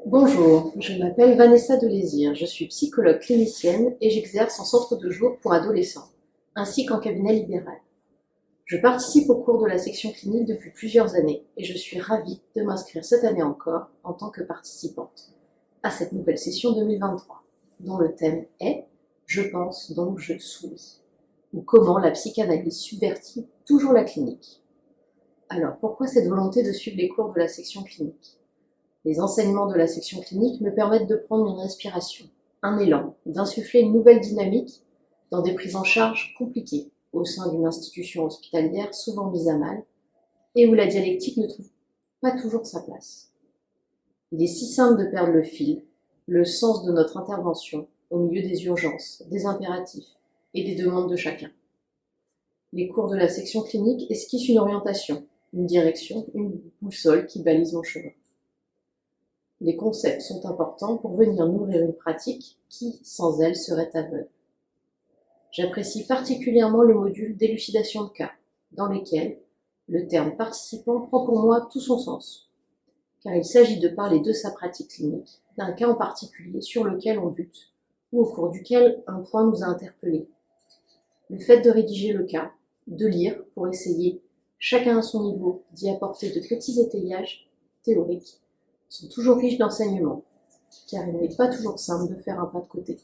Bonjour, je m'appelle Vanessa Delésir, je suis psychologue clinicienne et j'exerce en centre de jour pour adolescents, ainsi qu'en cabinet libéral. Je participe au cours de la section clinique depuis plusieurs années et je suis ravie de m'inscrire cette année encore en tant que participante à cette nouvelle session 2023, dont le thème est « Je pense donc je souris » ou comment la psychanalyse subvertit toujours la clinique. Alors pourquoi cette volonté de suivre les cours de la section clinique ? Les enseignements de la section clinique me permettent de prendre une respiration, un élan, d'insuffler une nouvelle dynamique dans des prises en charge compliquées au sein d'une institution hospitalière souvent mise à mal et où la dialectique ne trouve pas toujours sa place. Il est si simple de perdre le fil, le sens de notre intervention au milieu des urgences, des impératifs et des demandes de chacun. Les cours de la section clinique esquissent une orientation, une direction, une boussole qui balise mon chemin. Les concepts sont importants pour venir nourrir une pratique qui, sans elle, serait aveugle. J'apprécie particulièrement le module d'élucidation de cas, dans lequel le terme participant prend pour moi tout son sens, car il s'agit de parler de sa pratique clinique, d'un cas en particulier sur lequel on bute, ou au cours duquel un point nous a interpellés. Le fait de rédiger le cas, de lire pour essayer, chacun à son niveau, d'y apporter de petits étayages théoriques, sont toujours riches d'enseignements, car il n'est pas toujours simple de faire un pas de côté,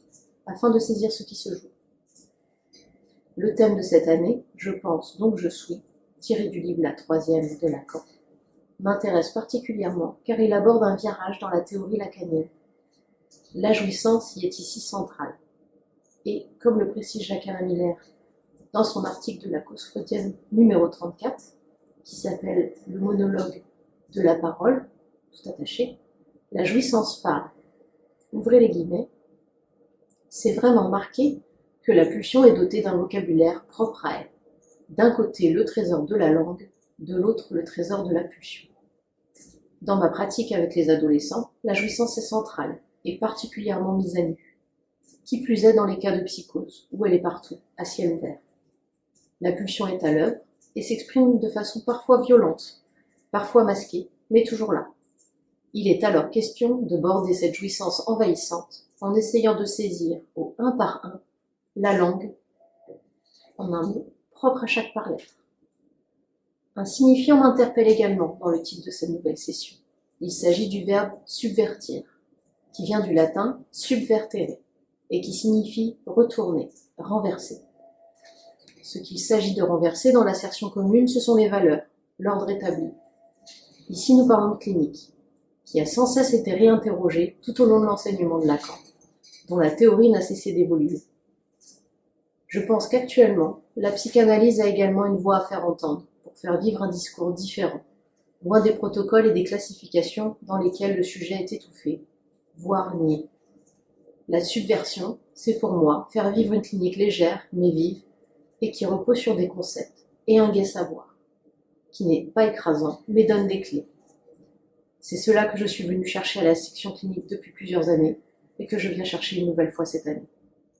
afin de saisir ce qui se joue. Le thème de cette année, Je pense donc je suis, tiré du livre La Troisième de Lacan, m'intéresse particulièrement car il aborde un virage dans la théorie lacanienne. La jouissance y est ici centrale. Et, comme le précise Jacques-Alain Miller dans son article de la cause freudienne numéro 34, qui s'appelle Le monologue de la parole, tout attaché, la jouissance parle. Ouvrez les guillemets. C'est vraiment marqué que la pulsion est dotée d'un vocabulaire propre à elle. D'un côté, le trésor de la langue, de l'autre, le trésor de la pulsion. Dans ma pratique avec les adolescents, la jouissance est centrale et particulièrement mise à nu. Qui plus est dans les cas de psychose, où elle est partout, à ciel ouvert. La pulsion est à l'œuvre et s'exprime de façon parfois violente, parfois masquée, mais toujours là. Il est alors question de border cette jouissance envahissante en essayant de saisir au un par un la langue, en un mot, propre à chaque par-lettre. Un signifiant m'interpelle également dans le titre de cette nouvelle session. Il s'agit du verbe subvertir, qui vient du latin subvertere, et qui signifie retourner, renverser. Ce qu'il s'agit de renverser dans l'assertion commune, ce sont les valeurs, l'ordre établi. Ici, nous parlons de clinique, qui a sans cesse été réinterrogée tout au long de l'enseignement de Lacan, dont la théorie n'a cessé d'évoluer. Je pense qu'actuellement, la psychanalyse a également une voix à faire entendre pour faire vivre un discours différent, loin des protocoles et des classifications dans lesquels le sujet est étouffé, voire nié. La subversion, c'est pour moi faire vivre une clinique légère mais vive et qui repose sur des concepts et un gai savoir, qui n'est pas écrasant mais donne des clés. C'est cela que je suis venue chercher à la section clinique depuis plusieurs années et que je viens chercher une nouvelle fois cette année.